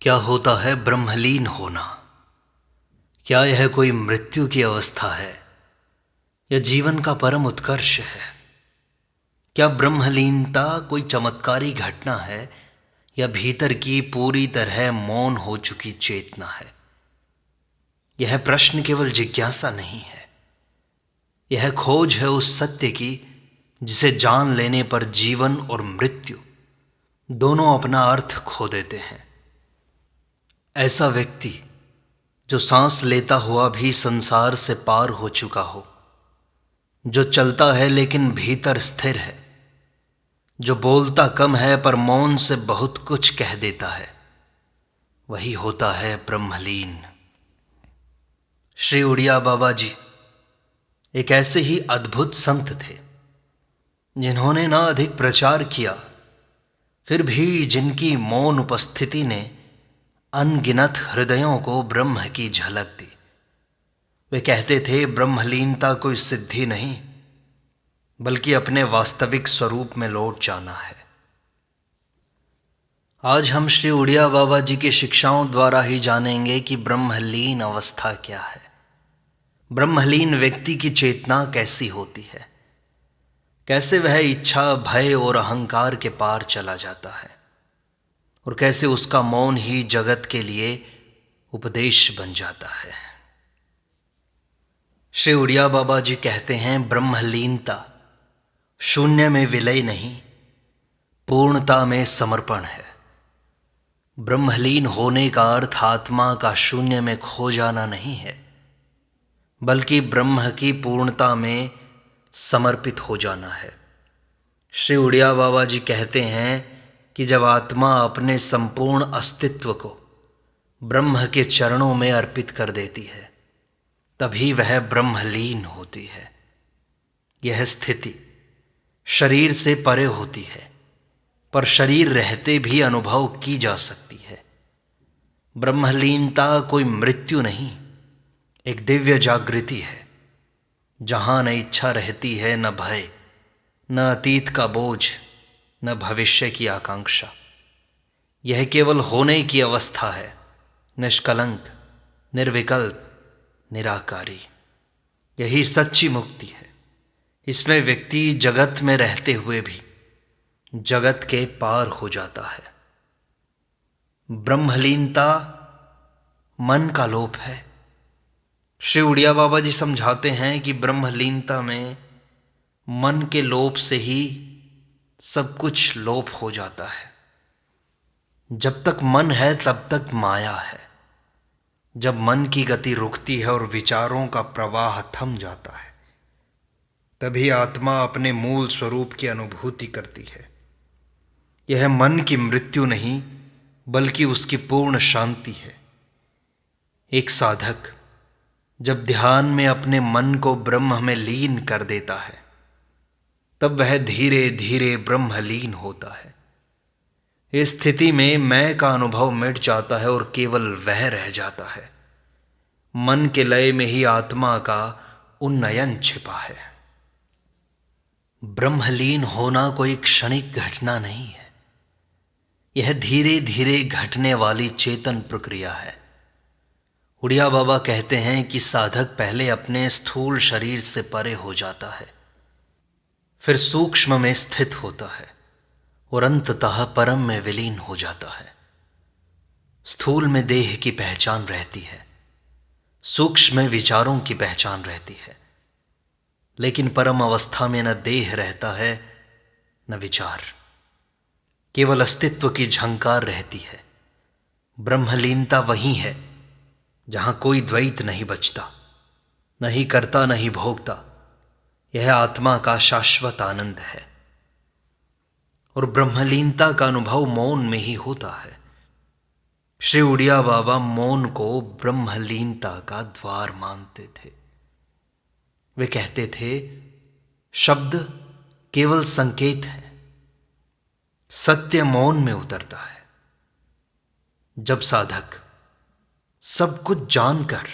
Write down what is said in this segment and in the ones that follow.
क्या होता है ब्रह्मलीन होना? क्या यह कोई मृत्यु की अवस्था है या जीवन का परम उत्कर्ष है? क्या ब्रह्मलीनता कोई चमत्कारी घटना है या भीतर की पूरी तरह मौन हो चुकी चेतना है? यह प्रश्न केवल जिज्ञासा नहीं है, यह खोज है उस सत्य की जिसे जान लेने पर जीवन और मृत्यु दोनों अपना अर्थ खो देते हैं। ऐसा व्यक्ति जो सांस लेता हुआ भी संसार से पार हो चुका हो, जो चलता है लेकिन भीतर स्थिर है, जो बोलता कम है पर मौन से बहुत कुछ कह देता है, वही होता है ब्रह्मलीन। श्री उड़िया बाबा जी एक ऐसे ही अद्भुत संत थे जिन्होंने ना अधिक प्रचार किया, फिर भी जिनकी मौन उपस्थिति ने अनगिनत हृदयों को ब्रह्म की झलक दी। वे कहते थे, ब्रह्मलीनता कोई सिद्धि नहीं बल्कि अपने वास्तविक स्वरूप में लौट जाना है। आज हम श्री उड़िया बाबा जी की शिक्षाओं द्वारा ही जानेंगे कि ब्रह्मलीन अवस्था क्या है, ब्रह्मलीन व्यक्ति की चेतना कैसी होती है, कैसे वह इच्छा, भय और अहंकार के पार चला जाता है और कैसे उसका मौन ही जगत के लिए उपदेश बन जाता है। श्री उड़िया बाबा जी कहते हैं, ब्रह्मलीनता शून्य में विलय नहीं, पूर्णता में समर्पण है। ब्रह्मलीन होने का अर्थ आत्मा का शून्य में खो जाना नहीं है, बल्कि ब्रह्म की पूर्णता में समर्पित हो जाना है। श्री उड़िया बाबा जी कहते हैं कि जब आत्मा अपने संपूर्ण अस्तित्व को ब्रह्म के चरणों में अर्पित कर देती है, तभी वह ब्रह्मलीन होती है। यह स्थिति शरीर से परे होती है, पर शरीर रहते भी अनुभव की जा सकती है। ब्रह्मलीनता कोई मृत्यु नहीं, एक दिव्य जागृति है, जहाँ न इच्छा रहती है, न भय, न अतीत का बोझ, न भविष्य की आकांक्षा। यह केवल होने की अवस्था है, निष्कलंक, निर्विकल्प, निराकारी। यही सच्ची मुक्ति है। इसमें व्यक्ति जगत में रहते हुए भी जगत के पार हो जाता है। ब्रह्मलीनता मन का लोप है। श्री उड़िया बाबा जी समझाते हैं कि ब्रह्मलीनता में मन के लोप से ही सब कुछ लोप हो जाता है। जब तक मन है तब तक माया है। जब मन की गति रुकती है और विचारों का प्रवाह थम जाता है, तभी आत्मा अपने मूल स्वरूप की अनुभूति करती है। यह मन की मृत्यु नहीं बल्कि उसकी पूर्ण शांति है। एक साधक जब ध्यान में अपने मन को ब्रह्म में लीन कर देता है, तब वह धीरे धीरे ब्रह्मलीन होता है। इस स्थिति में मैं का अनुभव मिट जाता है और केवल वह रह जाता है। मन के लय में ही आत्मा का उन्नयन छिपा है। ब्रह्मलीन होना कोई क्षणिक घटना नहीं है, यह धीरे धीरे घटने वाली चेतन प्रक्रिया है। उड़िया बाबा कहते हैं कि साधक पहले अपने स्थूल शरीर से परे हो जाता है, फिर सूक्ष्म में स्थित होता है और अंततः परम में विलीन हो जाता है। स्थूल में देह की पहचान रहती है, सूक्ष्म में विचारों की पहचान रहती है, लेकिन परम अवस्था में न देह रहता है न विचार, केवल अस्तित्व की झंकार रहती है। ब्रह्मलीनता वही है जहां कोई द्वैत नहीं बचता, न ही कर्ता न ही भोगता। यह आत्मा का शाश्वत आनंद है और ब्रह्मलीनता का अनुभव मौन में ही होता है। श्री उड़िया बाबा मौन को ब्रह्मलीनता का द्वार मानते थे। वे कहते थे, शब्द केवल संकेत है, सत्य मौन में उतरता है। जब साधक सब कुछ जानकर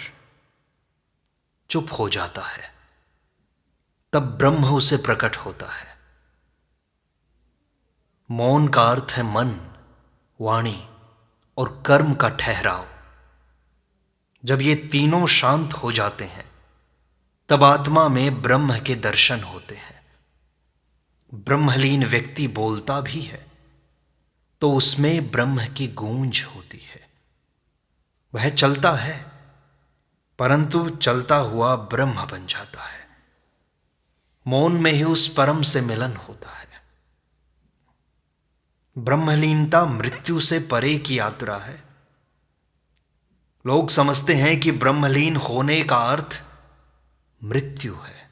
चुप हो जाता है, तब ब्रह्म उसे प्रकट होता है। मौन का अर्थ है मन, वाणी और कर्म का ठहराव, जब ये तीनों शांत हो जाते हैं तब आत्मा में ब्रह्म के दर्शन होते हैं। ब्रह्मलीन व्यक्ति बोलता भी है तो उसमें ब्रह्म की गूंज होती है। वह चलता है परंतु चलता हुआ ब्रह्म बन जाता है। मौन में ही उस परम से मिलन होता है। ब्रह्मलीनता मृत्यु से परे की यात्रा है। लोग समझते हैं कि ब्रह्मलीन होने का अर्थ मृत्यु है,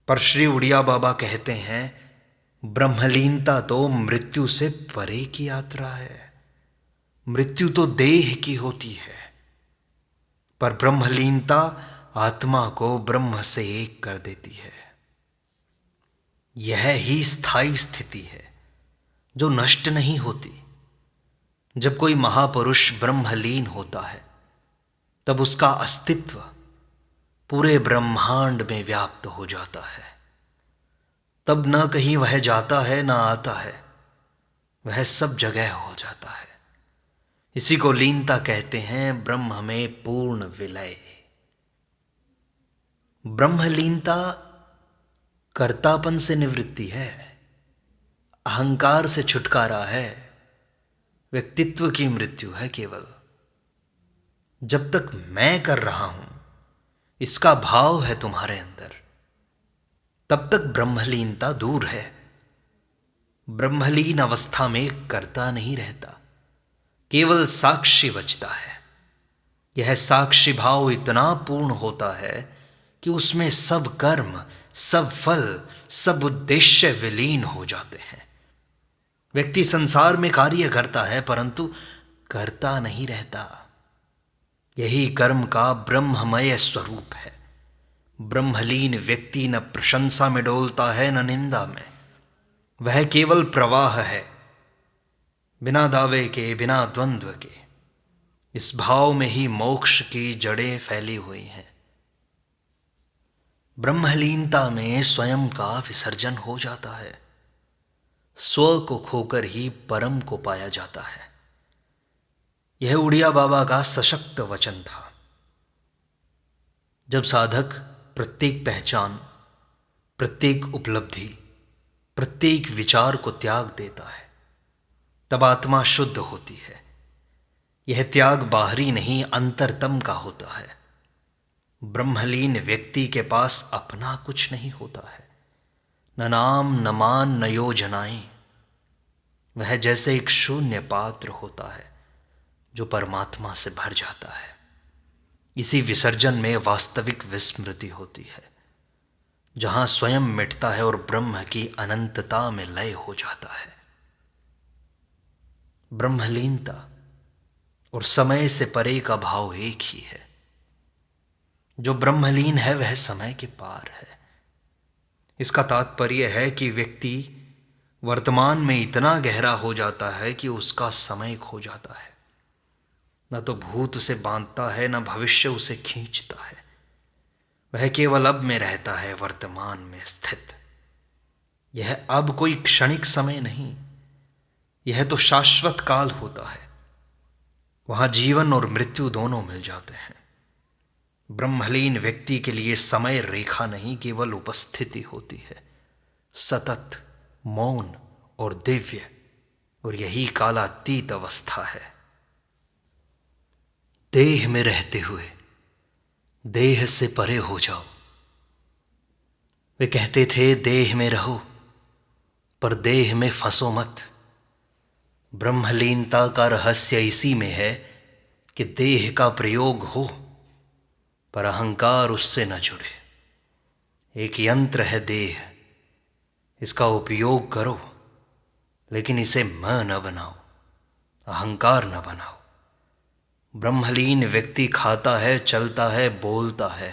पर श्री उड़िया बाबा कहते हैं ब्रह्मलीनता तो मृत्यु से परे की यात्रा है। मृत्यु तो देह की होती है, पर ब्रह्मलीनता आत्मा को ब्रह्म से एक कर देती है। यह ही स्थायी स्थिति है जो नष्ट नहीं होती। जब कोई महापुरुष ब्रह्मलीन होता है तब उसका अस्तित्व पूरे ब्रह्मांड में व्याप्त हो जाता है। तब न कहीं वह जाता है न आता है, वह सब जगह हो जाता है। इसी को लीनता कहते हैं, ब्रह्म में पूर्ण विलय। ब्रह्मलीनता कर्तापन से निवृत्ति है, अहंकार से छुटकारा है, व्यक्तित्व की मृत्यु है। केवल जब तक मैं कर रहा हूं इसका भाव है तुम्हारे अंदर, तब तक ब्रह्मलीनता दूर है। ब्रह्मलीन अवस्था में कर्ता नहीं रहता, केवल साक्षी बचता है। यह साक्षी भाव इतना पूर्ण होता है कि उसमें सब कर्म, सब फल, सब उद्देश्य विलीन हो जाते हैं। व्यक्ति संसार में कार्य करता है परंतु करता नहीं रहता। यही कर्म का ब्रह्ममय स्वरूप है। ब्रह्मलीन व्यक्ति न प्रशंसा में डोलता है न निंदा में, वह केवल प्रवाह है, बिना दावे के, बिना द्वंद्व के। इस भाव में ही मोक्ष की जड़ें फैली हुई हैं। ब्रह्मलीनता में स्वयं का विसर्जन हो जाता है। स्व को खोकर ही परम को पाया जाता है। यह उड़िया बाबा का सशक्त वचन था। जब साधक प्रत्येक पहचान, प्रत्येक उपलब्धि, प्रत्येक विचार को त्याग देता है तब आत्मा शुद्ध होती है। यह त्याग बाहरी नहीं, अंतरतम का होता है। ब्रह्मलीन व्यक्ति के पास अपना कुछ नहीं होता है, न नाम, न मान, न योजनाएं। वह जैसे एक शून्य पात्र होता है जो परमात्मा से भर जाता है। इसी विसर्जन में वास्तविक विस्मृति होती है, जहां स्वयं मिटता है और ब्रह्म की अनंतता में लय हो जाता है। ब्रह्मलीनता और समय से परे का भाव एक ही है। जो ब्रह्मलीन है वह समय के पार है। इसका तात्पर्य है कि व्यक्ति वर्तमान में इतना गहरा हो जाता है कि उसका समय खो जाता है। न तो भूत उसे बांधता है, न भविष्य उसे खींचता है। वह केवल अब में रहता है, वर्तमान में स्थित। यह अब कोई क्षणिक समय नहीं, यह तो शाश्वत काल होता है। वहां जीवन और मृत्यु दोनों मिल जाते हैं। ब्रह्मलीन व्यक्ति के लिए समय रेखा नहीं, केवल उपस्थिति होती है, सतत, मौन और दिव्य। और यही कालातीत अवस्था है। देह में रहते हुए देह से परे हो जाओ। वे कहते थे देह में रहो पर देह में फंसो मत। ब्रह्मलीनता का रहस्य इसी में है कि देह का प्रयोग हो पर अहंकार उससे न जुड़े। एक यंत्र है देह, इसका उपयोग करो लेकिन इसे मैं न बनाओ, अहंकार न बनाओ। ब्रह्मलीन व्यक्ति खाता है, चलता है, बोलता है,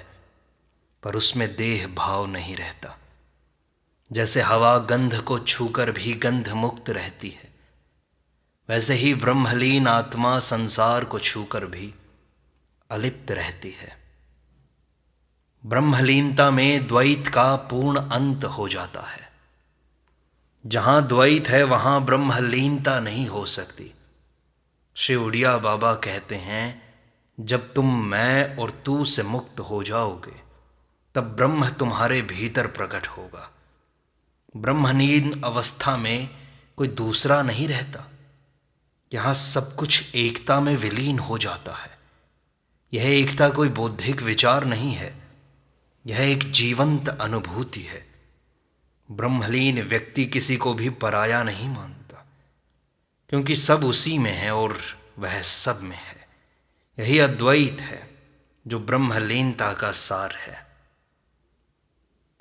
पर उसमें देह भाव नहीं रहता। जैसे हवा गंध को छूकर भी गंध मुक्त रहती है, वैसे ही ब्रह्मलीन आत्मा संसार को छूकर भी अलिप्त रहती है। ब्रह्मलीनता में द्वैत का पूर्ण अंत हो जाता है। जहां द्वैत है वहां ब्रह्मलीनता नहीं हो सकती। श्री उड़िया बाबा कहते हैं, जब तुम मैं और तू से मुक्त हो जाओगे तब ब्रह्म तुम्हारे भीतर प्रकट होगा। ब्रह्मलीन अवस्था में कोई दूसरा नहीं रहता। यहाँ सब कुछ एकता में विलीन हो जाता है। यह एकता कोई बौद्धिक विचार नहीं है, यह एक जीवंत अनुभूति है। ब्रह्मलीन व्यक्ति किसी को भी पराया नहीं मानता, क्योंकि सब उसी में है और वह सब में है। यही अद्वैत है जो ब्रह्मलीनता का सार है।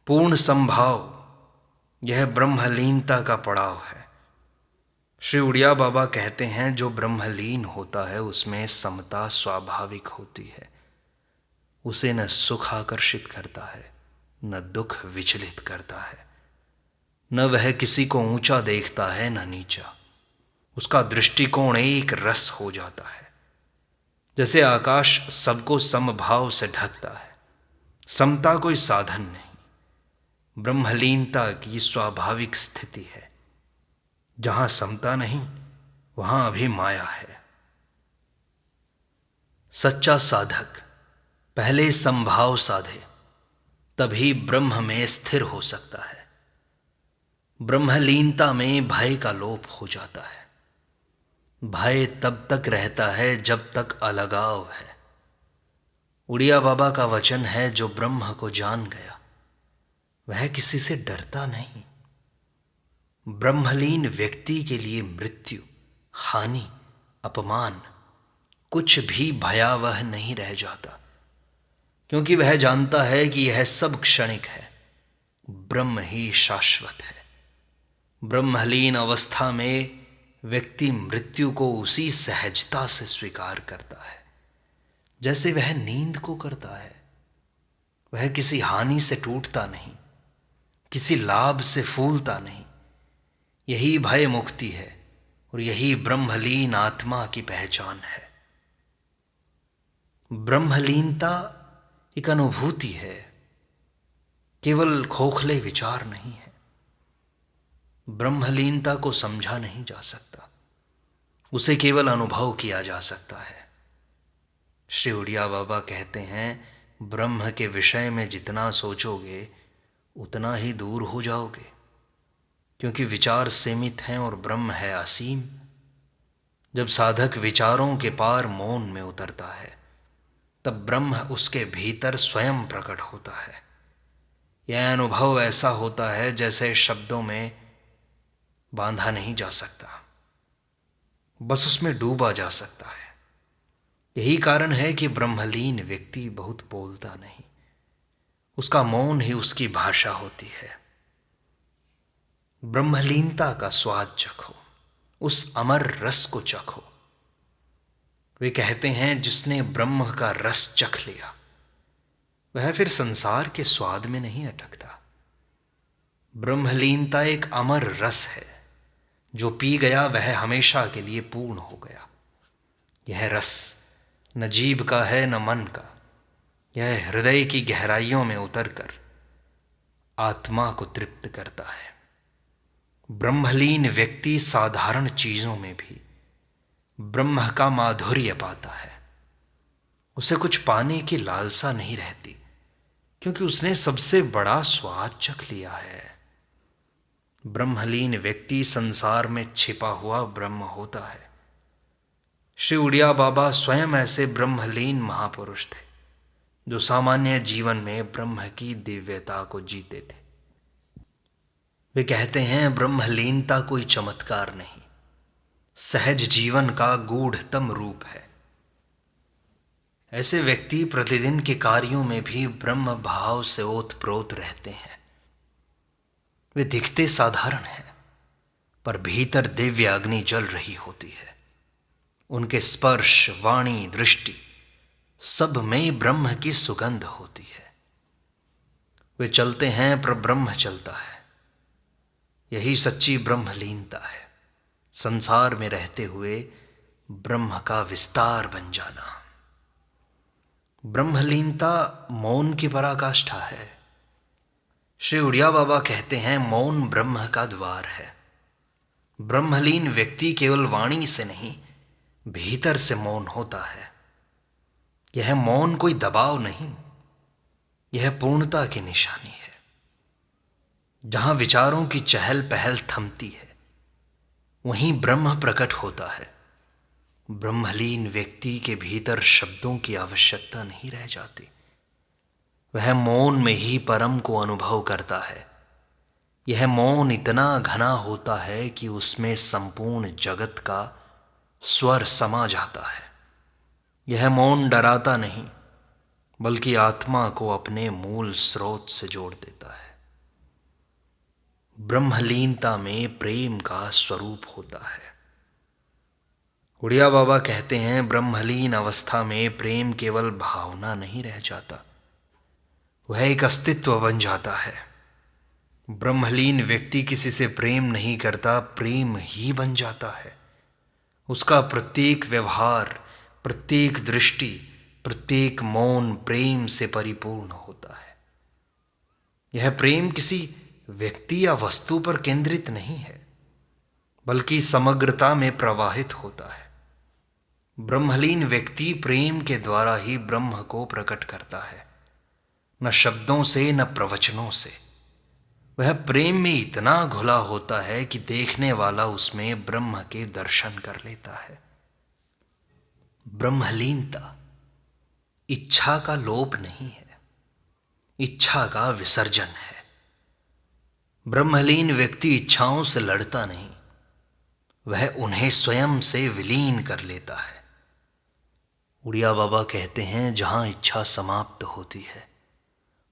पूर्ण संभाव, यह ब्रह्मलीनता का पड़ाव है। श्री उड़िया बाबा कहते हैं, जो ब्रह्मलीन होता है उसमें समता स्वाभाविक होती है। उसे न सुख आकर्षित करता है, न दुख विचलित करता है, न वह किसी को ऊंचा देखता है न नीचा। उसका दृष्टिकोण एक रस हो जाता है। जैसे आकाश सबको समभाव से ढकता है। समता कोई साधन नहीं, ब्रह्मलीनता की स्वाभाविक स्थिति है। जहां समता नहीं वहां अभी माया है। सच्चा साधक पहले संभाव साधे, तभी ब्रह्म में स्थिर हो सकता है। ब्रह्मलीनता में भय का लोप हो जाता है। भय तब तक रहता है जब तक अलगाव है। उड़िया बाबा का वचन है, जो ब्रह्म को जान गया वह किसी से डरता नहीं। ब्रह्मलीन व्यक्ति के लिए मृत्यु, हानि, अपमान कुछ भी भयावह नहीं रह जाता, क्योंकि वह जानता है कि यह सब क्षणिक है, ब्रह्म ही शाश्वत है। ब्रह्मलीन अवस्था में व्यक्ति मृत्यु को उसी सहजता से स्वीकार करता है जैसे वह नींद को करता है। वह किसी हानि से टूटता नहीं, किसी लाभ से फूलता नहीं। यही भय मुक्ति है और यही ब्रह्मलीन आत्मा की पहचान है। ब्रह्मलीनता एक अनुभूति है, केवल खोखले विचार नहीं है। ब्रह्मलीनता को समझा नहीं जा सकता, उसे केवल अनुभव किया जा सकता है। श्री उड़िया बाबा कहते हैं, ब्रह्म के विषय में जितना सोचोगे उतना ही दूर हो जाओगे, क्योंकि विचार सीमित हैं और ब्रह्म है असीम। जब साधक विचारों के पार मौन में उतरता है तब ब्रह्म उसके भीतर स्वयं प्रकट होता है। यह अनुभव ऐसा होता है जैसे शब्दों में बांधा नहीं जा सकता, बस उसमें डूबा जा सकता है। यही कारण है कि ब्रह्मलीन व्यक्ति बहुत बोलता नहीं, उसका मौन ही उसकी भाषा होती है। ब्रह्मलीनता का स्वाद चखो, उस अमर रस को चखो। वे कहते हैं, जिसने ब्रह्म का रस चख लिया वह फिर संसार के स्वाद में नहीं अटकता। ब्रह्मलीनता एक अमर रस है, जो पी गया वह हमेशा के लिए पूर्ण हो गया। यह रस न जीभ का है न मन का, यह हृदय की गहराइयों में उतरकर आत्मा को तृप्त करता है। ब्रह्मलीन व्यक्ति साधारण चीजों में भी ब्रह्म का माधुर्य पाता है। उसे कुछ पाने की लालसा नहीं रहती, क्योंकि उसने सबसे बड़ा स्वाद चख लिया है। ब्रह्मलीन व्यक्ति संसार में छिपा हुआ ब्रह्म होता है। श्री उड़िया बाबा स्वयं ऐसे ब्रह्मलीन महापुरुष थे, जो सामान्य जीवन में ब्रह्म की दिव्यता को जीते थे। वे कहते हैं, ब्रह्मलीनता कोई चमत्कार नहीं, सहज जीवन का गूढ़तम रूप है। ऐसे व्यक्ति प्रतिदिन के कार्यों में भी ब्रह्म भाव से ओतप्रोत रहते हैं। वे दिखते साधारण हैं, पर भीतर दिव्य अग्नि जल रही होती है। उनके स्पर्श, वाणी, दृष्टि सब में ब्रह्म की सुगंध होती है। वे चलते हैं पर ब्रह्म चलता है। यही सच्ची ब्रह्मलीनता है, संसार में रहते हुए ब्रह्म का विस्तार बन जाना। ब्रह्मलीनता मौन की पराकाष्ठा है। श्री उड़िया बाबा कहते हैं, मौन ब्रह्म का द्वार है। ब्रह्मलीन व्यक्ति केवल वाणी से नहीं भीतर से मौन होता है। यह मौन कोई दबाव नहीं, यह पूर्णता की निशानी है। जहां विचारों की चहल पहल थमती है, वहीं ब्रह्म प्रकट होता है। ब्रह्मलीन व्यक्ति के भीतर शब्दों की आवश्यकता नहीं रह जाती। वह मौन में ही परम को अनुभव करता है। यह मौन इतना घना होता है कि उसमें संपूर्ण जगत का स्वर समा जाता है। यह मौन डराता नहीं, बल्कि आत्मा को अपने मूल स्रोत से जोड़ देता है। ब्रह्मलीनता में प्रेम का स्वरूप होता है। उड़िया बाबा कहते हैं, ब्रह्मलीन अवस्था में प्रेम केवल भावना नहीं रह जाता, वह एक अस्तित्व बन जाता है। ब्रह्मलीन व्यक्ति किसी से प्रेम नहीं करता, प्रेम ही बन जाता है। उसका प्रत्येक व्यवहार, प्रत्येक दृष्टि, प्रत्येक मौन प्रेम से परिपूर्ण होता है। यह प्रेम किसी व्यक्ति या वस्तु पर केंद्रित नहीं है, बल्कि समग्रता में प्रवाहित होता है। ब्रह्मलीन व्यक्ति प्रेम के द्वारा ही ब्रह्म को प्रकट करता है, न शब्दों से न प्रवचनों से। वह प्रेम में इतना घुला होता है कि देखने वाला उसमें ब्रह्म के दर्शन कर लेता है। ब्रह्मलीनता इच्छा का लोप नहीं है, इच्छा का विसर्जन है। ब्रह्मलीन व्यक्ति इच्छाओं से लड़ता नहीं, वह उन्हें स्वयं से विलीन कर लेता है। उड़िया बाबा कहते हैं, जहां इच्छा समाप्त होती है,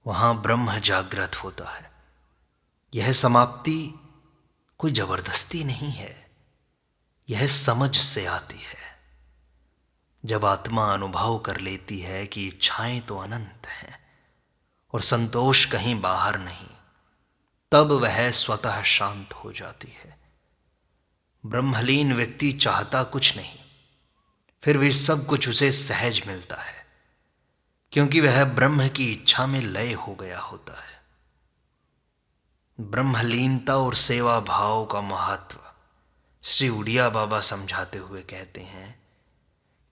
वहां ब्रह्म जागृत होता है। यह समाप्ति कोई जबरदस्ती नहीं है, यह समझ से आती है। जब आत्मा अनुभव कर लेती है कि इच्छाएं तो अनंत हैं और संतोष कहीं बाहर नहीं, तब वह स्वतः शांत हो जाती है। ब्रह्मलीन व्यक्ति चाहता कुछ नहीं, फिर भी सब कुछ उसे सहज मिलता है, क्योंकि वह ब्रह्म की इच्छा में लय हो गया होता है। ब्रह्मलीनता और सेवा भाव का महत्व श्री उड़िया बाबा समझाते हुए कहते हैं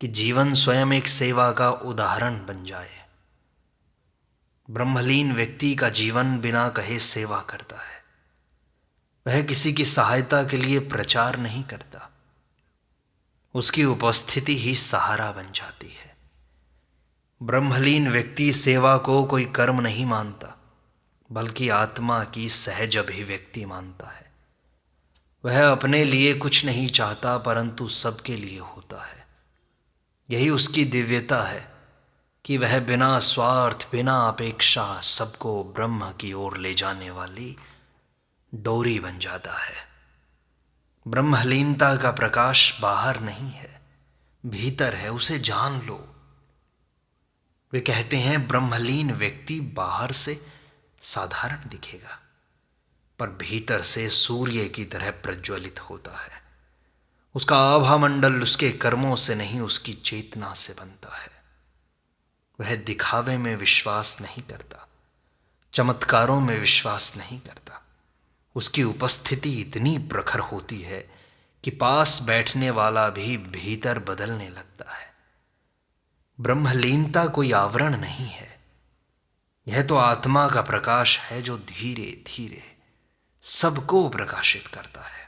कि जीवन स्वयं एक सेवा का उदाहरण बन जाए। ब्रह्मलीन व्यक्ति का जीवन बिना कहे सेवा करता है। वह किसी की सहायता के लिए प्रचार नहीं करता, उसकी उपस्थिति ही सहारा बन जाती है। ब्रह्मलीन व्यक्ति सेवा को कोई कर्म नहीं मानता, बल्कि आत्मा की सहज अभिव्यक्ति मानता है। वह अपने लिए कुछ नहीं चाहता, परंतु सबके लिए होता है। यही उसकी दिव्यता है कि वह बिना स्वार्थ, बिना अपेक्षा सबको ब्रह्म की ओर ले जाने वाली डोरी बन जाता है। ब्रह्मलीनता का प्रकाश बाहर नहीं है, भीतर है, उसे जान लो। वे कहते हैं, ब्रह्मलीन व्यक्ति बाहर से साधारण दिखेगा, पर भीतर से सूर्य की तरह प्रज्वलित होता है। उसका आभा मंडल उसके कर्मों से नहीं, उसकी चेतना से बनता है। वह दिखावे में विश्वास नहीं करता, चमत्कारों में विश्वास नहीं करता। उसकी उपस्थिति इतनी प्रखर होती है कि पास बैठने वाला भी भीतर बदलने लगता है। ब्रह्मलीनता कोई आवरण नहीं है, यह तो आत्मा का प्रकाश है जो धीरे धीरे सबको प्रकाशित करता है।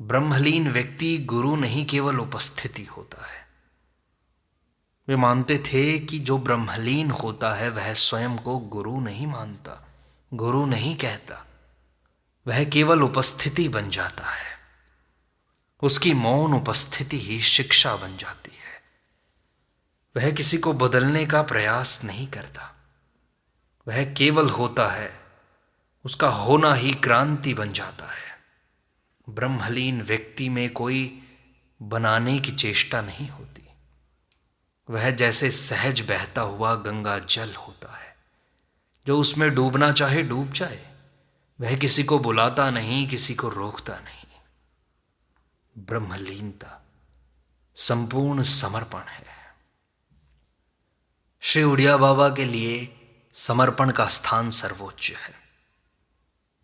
ब्रह्मलीन व्यक्ति गुरु नहीं, केवल उपस्थिति होता है। वे मानते थे कि जो ब्रह्मलीन होता है वह स्वयं को गुरु नहीं मानता, गुरु नहीं कहता, वह केवल उपस्थिति बन जाता है। उसकी मौन उपस्थिति ही शिक्षा बन जाती है। वह किसी को बदलने का प्रयास नहीं करता, वह केवल होता है। उसका होना ही क्रांति बन जाता है। ब्रह्मलीन व्यक्ति में कोई बनाने की चेष्टा नहीं होती। वह जैसे सहज बहता हुआ गंगा जल होता है, जो उसमें डूबना चाहे डूब जाए। वह किसी को बुलाता नहीं, किसी को रोकता नहीं। ब्रह्मलीनता संपूर्ण समर्पण है। श्री उड़िया बाबा के लिए समर्पण का स्थान सर्वोच्च है।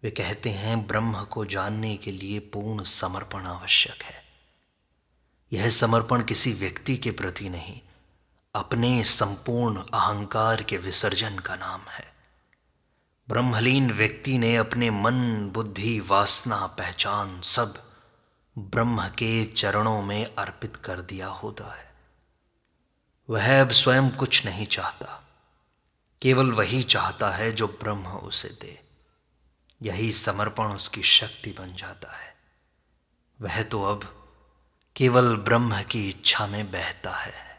वे कहते हैं, ब्रह्म को जानने के लिए पूर्ण समर्पण आवश्यक है। यह समर्पण किसी व्यक्ति के प्रति नहीं, अपने संपूर्ण अहंकार के विसर्जन का नाम है। ब्रह्मलीन व्यक्ति ने अपने मन, बुद्धि, वासना, पहचान सब ब्रह्म के चरणों में अर्पित कर दिया होता है। वह अब स्वयं कुछ नहीं चाहता, केवल वही चाहता है जो ब्रह्म उसे दे। यही समर्पण उसकी शक्ति बन जाता है। वह तो अब केवल ब्रह्म की इच्छा में बहता है।